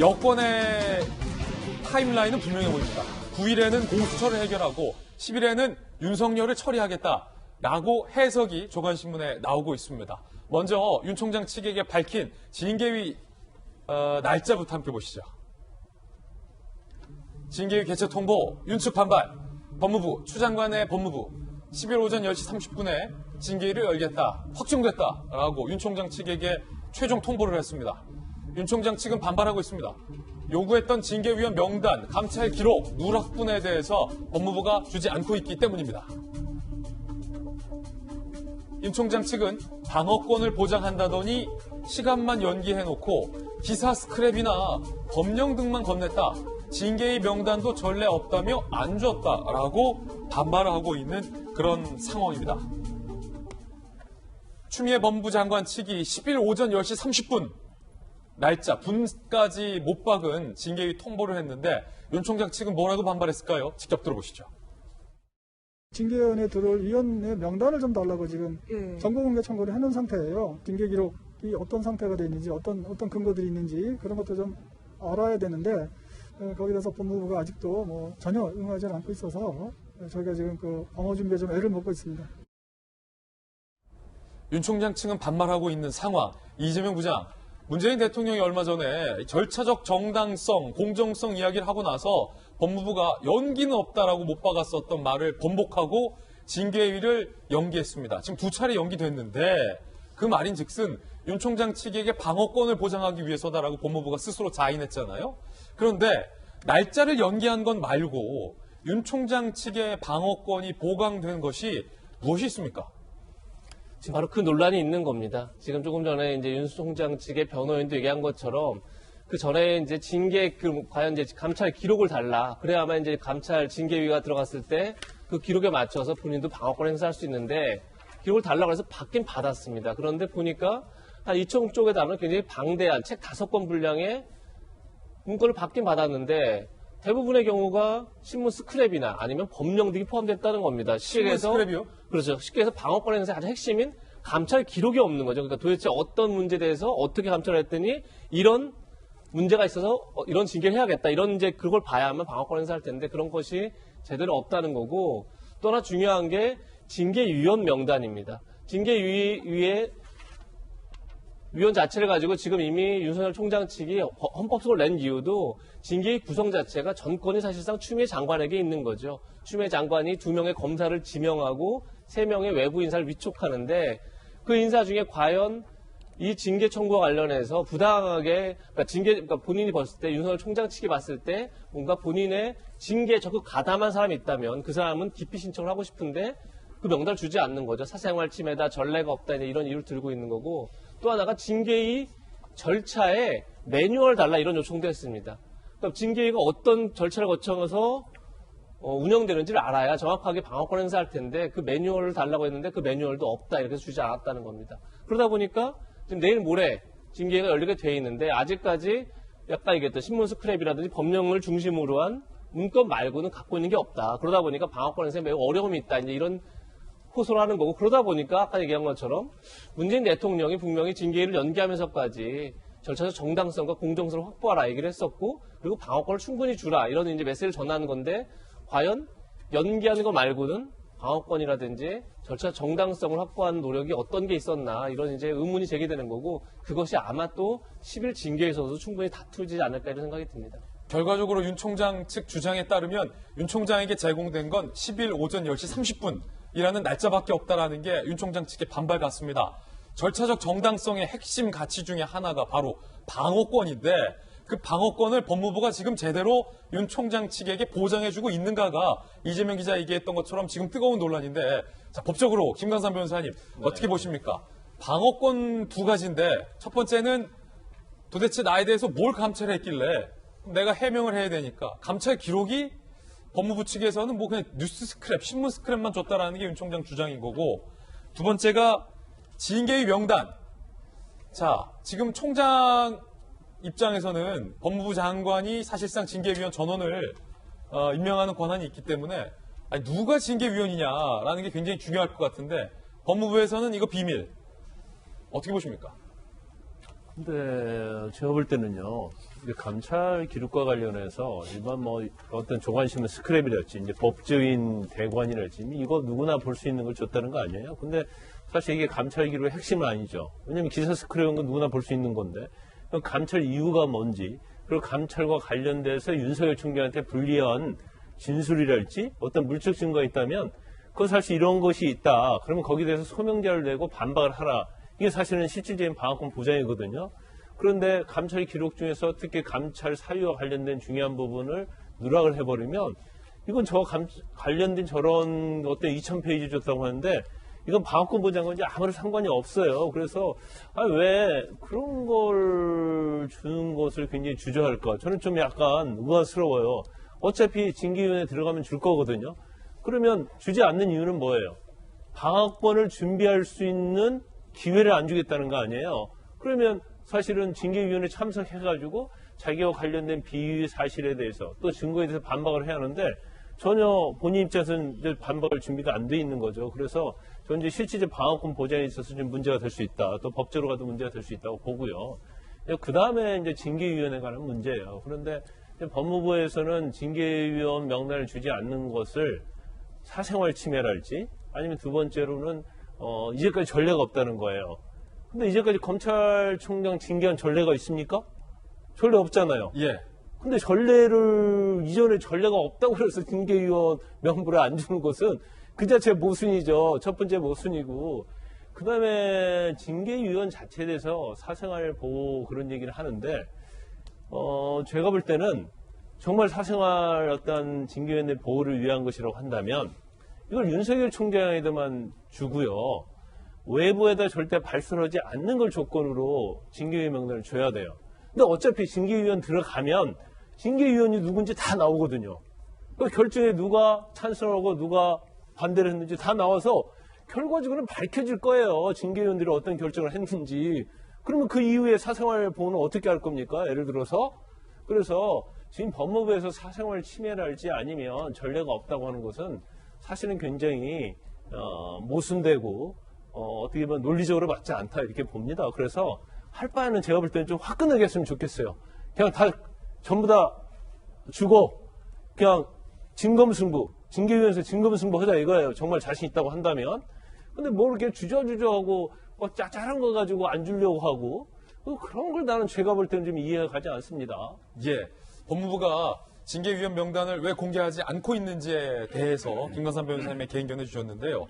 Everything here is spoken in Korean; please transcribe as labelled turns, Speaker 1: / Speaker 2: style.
Speaker 1: 여권의 타임라인은 분명해 보입니다. 9일에는 공수처를 해결하고 10일에는 윤석열을 처리하겠다라고 해석이 조간신문에 나오고 있습니다. 먼저 윤 총장 측에게 밝힌 징계위 날짜부터 함께 보시죠. 징계위 개최 통보, 윤측 반발, 법무부, 추 장관의 법무부 10일 오전 10시 30분에 징계위를 열겠다, 확정됐다라고 윤 총장 측에게 최종 통보를 했습니다. 윤 총장 측은 반발하고 있습니다. 요구했던 징계위원 명단, 감찰 기록, 누락분에 대해서 법무부가 주지 않고 있기 때문입니다. 윤 총장 측은 방어권을 보장한다더니 시간만 연기해놓고 기사 스크랩이나 법령 등만 건넸다. 징계위 명단도 전례 없다며 안 줬다라고 반발을 하고 있는 그런 상황입니다. 추미애 법무부 장관 측이 10일 오전 10시 30분 날짜, 분까지 못 박은 징계위 통보를 했는데 윤 총장 측은 뭐라고 반발했을까요? 직접 들어보시죠.
Speaker 2: 징계위원회에 들어올 위원의 명단을 좀 달라고 지금 정보공개 청구를 해놓은 상태예요. 징계 기록이 어떤 상태가 돼 있는지, 어떤 근거들이 있는지 그런 것도 좀 알아야 되는데 거기에 대해서 법무부가 아직도 전혀 응하지 않고 있어서 저희가 지금 그 방어 준비에 좀 애를 먹고 있습니다.
Speaker 1: 윤 총장 측은 반발하고 있는 상황. 이재명 부장, 문재인 대통령이 얼마 전에 절차적 정당성, 공정성 이야기를 하고 나서 법무부가 연기는 없다라고 못 박았었던 말을 번복하고 징계위를 연기했습니다. 지금 2차례 연기됐는데 그 말인즉슨 윤 총장 측에게 방어권을 보장하기 위해서다라고 법무부가 스스로 자인했잖아요. 그런데 날짜를 연기한 건 말고 윤 총장 측의 방어권이 보강된 것이 무엇이 있습니까?
Speaker 3: 지금 바로 그 논란이 있는 겁니다. 지금 조금 전에 이제 윤 총장 측의 변호인도 얘기한 것처럼 그 전에 이제 과연 이제 감찰 기록을 달라. 그래야만 이제 감찰 징계위가 들어갔을 때 그 기록에 맞춰서 본인도 방어권 행사할 수 있는데 기록을 달라고 해서 받긴 받았습니다. 그런데 보니까 한 2천 쪽에 담은 굉장히 방대한 책 5권 분량의 문건을 받긴 받았는데 대부분의 경우가 신문 스크랩이나 아니면 법령 등이 포함됐다는 겁니다.
Speaker 1: 신문 스크랩이요?
Speaker 3: 그렇죠. 쉽게 해서 방어권 행사의 가장 핵심인 감찰 기록이 없는 거죠. 그러니까 도대체 어떤 문제에 대해서 어떻게 감찰을 했더니 이런 문제가 있어서 이런 징계를 해야겠다. 이런 이제 그걸 봐야만 방어권 행사할 텐데 그런 것이 제대로 없다는 거고 또 하나 중요한 게 징계위원 명단입니다. 징계위의 위원 자체를 가지고 지금 이미 윤석열 총장 측이 헌법소를 낸 이유도 징계위 구성 자체가 전권이 사실상 추미애 장관에게 있는 거죠. 추미애 장관이 2명의 검사를 지명하고 3명의 외부 인사를 위촉하는데 그 인사 중에 과연 이 징계 청구와 관련해서 부당하게 그러니까 본인이 봤을 때 윤석열 총장 측이 봤을 때 뭔가 본인의 징계에 적극 가담한 사람이 있다면 그 사람은 기피 신청을 하고 싶은데 그 명단을 주지 않는 거죠. 사생활 침해다, 전례가 없다 이런 이유를 들고 있는 거고 또 하나가 징계위 절차에 매뉴얼 달라 이런 요청도 했습니다. 그러니까 징계위가 어떤 절차를 거쳐서 운영되는지를 알아야 정확하게 방어권 행사할 텐데 그 매뉴얼을 달라고 했는데 그 매뉴얼도 없다 이렇게 해서 주지 않았다는 겁니다. 그러다 보니까 지금 내일 모레 징계위가 열리게 돼 있는데 아직까지 아까 얘기했던 신문 스크랩이라든지 법령을 중심으로 한 문건 말고는 갖고 있는 게 없다. 그러다 보니까 방어권 행사에 매우 어려움이 있다. 이제 이런 호소를 하는 거고 그러다 보니까 아까 얘기한 것처럼 문재인 대통령이 분명히 징계위를 연기하면서까지 절차적 정당성과 공정성을 확보하라 얘기를 했었고 그리고 방어권을 충분히 주라 이런 이제 메시지를 전하는 건데 과연 연기하는 거 말고는 방어권이라든지 절차 정당성을 확보하는 노력이 어떤 게 있었나 이런 이제 의문이 제기되는 거고 그것이 아마 또 10일 징계에서도 충분히 다투지 않을까 이런 생각이 듭니다.
Speaker 1: 결과적으로 윤 총장 측 주장에 따르면 윤 총장에게 제공된 건 10일 오전 10시 30분이라는 날짜밖에 없다라는 게 윤 총장 측의 반발 같습니다. 절차적 정당성의 핵심 가치 중에 하나가 바로 방어권인데 그 방어권을 법무부가 지금 제대로 윤 총장 측에게 보장해주고 있는가가 이재명 기자 얘기했던 것처럼 지금 뜨거운 논란인데 자, 법적으로 김광삼 변호사님 어떻게 보십니까? 방어권 2가지인데 첫 번째는 도대체 나에 대해서 뭘 감찰했길래 내가 해명을 해야 되니까 감찰 기록이 법무부 측에서는 뭐 그냥 뉴스 스크랩, 신문 스크랩만 줬다라는 게 윤 총장 주장인 거고 두 번째가 징계위 명단. 자, 지금 총장 입장에서는 법무부 장관이 사실상 징계위원 전원을 임명하는 권한이 있기 때문에 아니, 누가 징계위원이냐라는 게 굉장히 중요할 것 같은데 법무부에서는 이거 비밀. 어떻게 보십니까?
Speaker 4: 근데 제가 볼 때는요, 이게 감찰 기록과 관련해서 일반 뭐 어떤 조간신문 스크랩이랄지 이제 법조인 대관이랄지 이거 누구나 볼 수 있는 걸 줬다는 거 아니에요? 근데 사실 이게 감찰 기록의 핵심은 아니죠. 왜냐면 기사 스크랩은 건 누구나 볼 수 있는 건데 그럼 감찰 이유가 뭔지 그리고 감찰과 관련돼서 윤석열 총장한테 불리한 진술이랄지 어떤 물적 증거가 있다면 그건 사실 이런 것이 있다. 그러면 거기에 대해서 소명자를 내고 반박을 하라. 이게 사실은 실질적인 방어권 보장이거든요. 그런데 감찰 기록 중에서 특히 감찰 사유와 관련된 중요한 부분을 누락을 해버리면 이건 관련된 저런 어떤 2000페이지 줬다고 하는데 이건 방어권 보장과 이제 아무런 상관이 없어요. 그래서 왜 그런 걸 주는 것을 굉장히 주저할까? 저는 좀 약간 의아스러워요. 어차피 징계위원회 들어가면 줄 거거든요. 그러면 주지 않는 이유는 뭐예요? 방어권을 준비할 수 있는 기회를 안 주겠다는 거 아니에요? 그러면 사실은 징계위원회 참석해가지고 자기와 관련된 비위 사실에 대해서 또 증거에 대해서 반박을 해야 하는데 전혀 본인 입장에서는 이제 반박할 준비가 안 돼 있는 거죠. 그래서 저는 이제 실질적 방어권 보장에 있어서 좀 문제가 될 수 있다. 또 법적으로 가도 문제가 될 수 있다고 보고요. 그 다음에 이제 징계위원회에 관한 문제예요. 그런데 법무부에서는 징계위원 명단을 주지 않는 것을 사생활 침해랄지 아니면 두 번째로는 이제까지 전례가 없다는 거예요. 근데 이제까지 검찰총장 징계한 전례가 있습니까? 전례 없잖아요.
Speaker 1: 예.
Speaker 4: 근데 이전에 전례가 없다고 해서 징계위원 명부를 안 주는 것은 그 자체 모순이죠. 첫 번째 모순이고. 그 다음에 징계위원 자체에 대해서 사생활 보호 그런 얘기를 하는데, 제가 볼 때는 정말 사생활 어떤 징계위원회 보호를 위한 것이라고 한다면 이걸 윤석열 총장에게만 주고요. 외부에다 절대 발설하지 않는 걸 조건으로 징계위원 명단을 줘야 돼요. 근데 어차피 징계위원 들어가면 징계위원이 누군지 다 나오거든요. 그 결정에 누가 찬성하고 누가 반대를 했는지 다 나와서 결과적으로는 밝혀질 거예요. 징계위원들이 어떤 결정을 했는지. 그러면 그 이후에 사생활 보호는 어떻게 할 겁니까? 예를 들어서. 그래서 지금 법무부에서 사생활 침해랄지 아니면 전례가 없다고 하는 것은 사실은 굉장히 모순되고 어떻게 보면 논리적으로 맞지 않다 이렇게 봅니다. 그래서 할 바에는 제가 볼 때는 좀 화끈하게 했으면 좋겠어요. 그냥 다 전부 다 주고 그냥 진검승부, 징계위원회에서 진검승부 하자 이거예요. 정말 자신 있다고 한다면. 근데 뭐 이렇게 주저주저하고 짜잘한 거 가지고 안 주려고 하고 그런 걸 나는 제가 볼 때는 좀 이해가 가지 않습니다.
Speaker 1: 예. 법무부가 징계위원 명단을 왜 공개하지 않고 있는지에 대해서 김건삼 변호사님의 개인 견해 주셨는데요.